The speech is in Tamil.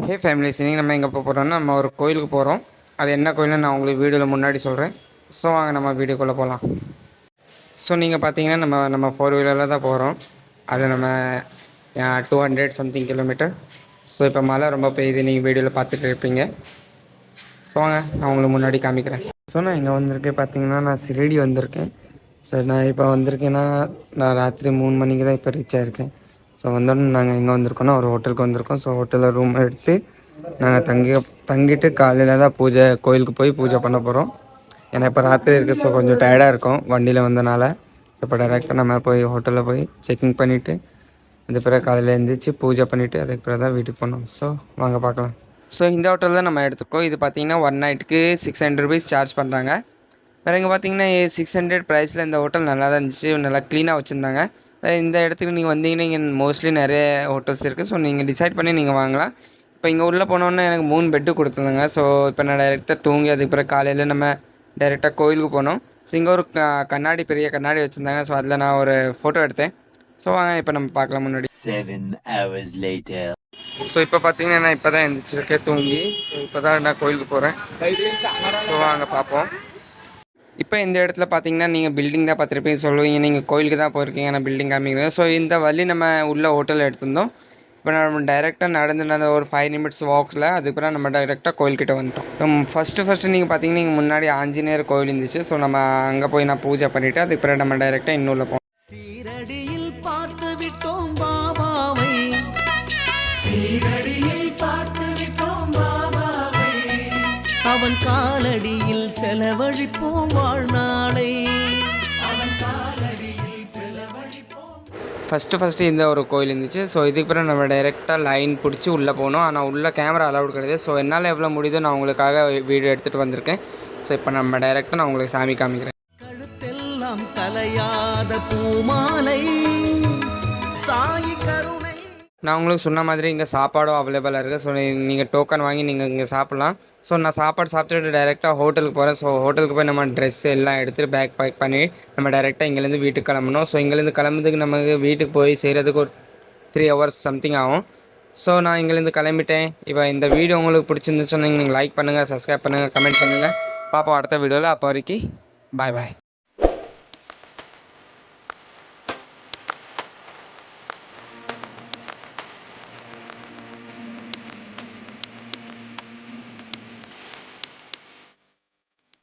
ஹே ஃபேமிலிஸ், இன்றைக்கி நம்ம எங்கே போகிறோம்னா நம்ம ஒரு கோயிலுக்கு போகிறோம். அது என்ன கோயில்னு நான் உங்களுக்கு வீடியோவில் முன்னாடி சொல்கிறேன். ஸோ வாங்க நம்ம வீடியோக்குள்ளே போகலாம். ஸோ நீங்கள் பார்த்தீங்கன்னா நம்ம 4 வீலரில் தான் போகிறோம். அது நம்ம 200 சம்திங் கிலோமீட்டர். ஸோ இப்போ மழை ரொம்ப பெய்யுது, நீங்கள் வீடியோவில் பார்த்துட்டு இருப்பீங்க. ஸோ வாங்க நான் உங்களுக்கு முன்னாடி காமிக்கிறேன். ஸோ நான் இங்கே வந்திருக்கேன், பார்த்தீங்கன்னா நான் சிரடி வந்திருக்கேன். ஸோ நான் இப்போ வந்திருக்கேன்னா நான் ராத்திரி 3 மணிக்கு தான் இப்போ ரீச் ஆகிருக்கேன். ஸோ வந்தோடனே நாங்கள் எங்கே வந்திருக்கோன்னா ஒரு ஹோட்டலுக்கு வந்திருக்கோம். ஸோ ஹோட்டலில் ரூம் எடுத்து நாங்கள் தங்கிட்டு காலையில் தான் கோயிலுக்கு போய் பூஜை பண்ண போகிறோம். ஏன்னா இப்போ ராத்திரி இருக்குது, ஸோ கொஞ்சம் டயர்டாக இருக்கும் வண்டியில் வந்தனால. ஸோ இப்போ டேரெக்டாக நம்ம போய் ஹோட்டலில் போய் செக்கிங் பண்ணிவிட்டு அது பிறகு காலையில் எழுந்திரிச்சு பூஜை பண்ணிவிட்டு அதுக்கு பிறகு தான் வீட்டுக்கு போகணும். ஸோ வாங்க பார்க்கலாம். ஸோ இந்த ஹோட்டல் தான் நம்ம எடுத்துருக்கோம். இது பார்த்திங்கன்னா 1 நைட்டுக்கு 600 rupees சார்ஜ் பண்ணுறாங்க. வேறு இங்கே பார்த்தீங்கன்னா 600 ப்ரைஸில் இந்த ஹோட்டல் நல்லா தான் இருந்துச்சு, நல்லா க்ளீனாக வச்சுருந்தாங்க. இந்த இடத்துக்கு நீங்கள் வந்தீங்கன்னா இங்கே மோஸ்ட்லி நிறைய ஹோட்டல்ஸ் இருக்குது. ஸோ நீங்கள் டிசைட் பண்ணி நீங்கள் வாங்கலாம். இப்போ இங்கே உள்ளே போனோன்னே எனக்கு 3 பெட்டு கொடுத்துருந்தாங்க. ஸோ இப்போ நான் டைரெக்டாக தூங்கி அதுக்கு பிறகு காலையில் நம்ம டைரெக்டாக கோயிலுக்கு போனோம். ஸோ இங்கே ஒரு பெரிய கண்ணாடி வச்சுருந்தாங்க. ஸோ அதில் நான் ஒரு ஃபோட்டோ எடுத்தேன். ஸோ வாங்க இப்போ நம்ம பார்க்கலாம் முன்னாடி. 7 hours later. ஸோ இப்போ பார்த்தீங்கன்னா நான் இப்போ தான் எழுந்திரிச்சிருக்கேன் தூங்கி. ஸோ இப்போ தான் நான் கோயிலுக்கு போகிறேன். ஸோ வாங்க பார்ப்போம். இப்போ இந்த இடத்துல பார்த்தீங்கன்னா நீங்கள் பில்டிங் தான் பார்த்துருப்பீங்க, சொல்லுவீங்க நீங்கள் கோயிலுக்கு தான் போயிருக்கீங்க, நான் பில்டிங் காமிக்கிறேன். ஸோ இந்த வழி நம்ம உள்ள ஹோட்டல் எடுத்திருந்தோம். இப்போ நம்ம டைரெக்டாக நடந்த ஒரு 5 நிமிட்ஸ் வாக்ஸில் அதுக்கப்புறம் நம்ம டைரெக்டாக கோயில்கிட்ட வந்துட்டோம். ஃபஸ்ட்டு நீங்கள் பார்த்தீங்கன்னா இங்கே முன்னாடி ஆஞ்சநேயர் கோயில் இருந்துச்சு. ஸோ நம்ம அங்கே போய் நான் பூஜை பண்ணிவிட்டு அதுக்கப்புறம் நம்ம டைரெக்டாக இன்னும் போனோம். சீரடியில் பார்த்து விட்டோம் பாபாவை, சீரடியில் பார்த்து விட்டோம் பாபாவை, அவன் காலடியில் செலவழிப்போம் வாழ்நாளை, அவன் காலடியில் செலவழிப்போம். ஃபஸ்ட்டு இந்த ஒரு கோயில் இருந்துச்சு. ஸோ இதுக்கப்புறம் நம்ம டைரெக்டாக லைன் பிடிச்சி உள்ளே போகணும். ஆனால் உள்ளே கேமரா அலவுட் கிடையாது. ஸோ என்னால் எவ்வளோ முடியுதோ நான் உங்களுக்காக வீடியோ எடுத்துகிட்டு வந்திருக்கேன். ஸோ இப்போ நம்ம டைரெக்டாக நான் உங்களுக்கு சாமி காமிக்கிறேன். கழுத்தெல்லாம் கலையாத பூமாலை சாயி கருணை. நான் உங்களுக்கு சொன்ன மாதிரி இங்கே சாப்பாடும் அவைலபிளாக இருக்குது. ஸோ நீங்கள் டோக்கன் வாங்கி நீங்கள் இங்கே சாப்பிட்லாம். ஸோ நான் சாப்பாடு சாப்பிட்டுட்டு டைரெக்டாக ஹோட்டலுக்கு போகிறேன். ஸோ ஹோட்டலுக்கு போய் நம்ம ட்ரெஸ் எல்லாம் எடுத்துகிட்டு பேக் பேக் பண்ணி நம்ம டைரெக்டாக இங்கேருந்து வீட்டுக்கு கிளம்பணும். ஸோ இங்கேருந்து கிளம்புறதுக்கு நமக்கு வீட்டுக்கு போய் செய்கிறதுக்கு ஒரு 3 hours சம்திங் ஆகும். ஸோ நான் இங்கேருந்து கிளம்பிட்டேன். இப்போ இந்த வீடியோ உங்களுக்கு பிடிச்சிருந்துச்சுன்னா நீங்கள் லைக் பண்ணுங்கள், சப்ஸ்கிரைப் பண்ணுங்கள், கமெண்ட் பண்ணுங்கள். பார்ப்போம் அடுத்த வீடியோவில். அப்போ வரைக்கும் பாய்.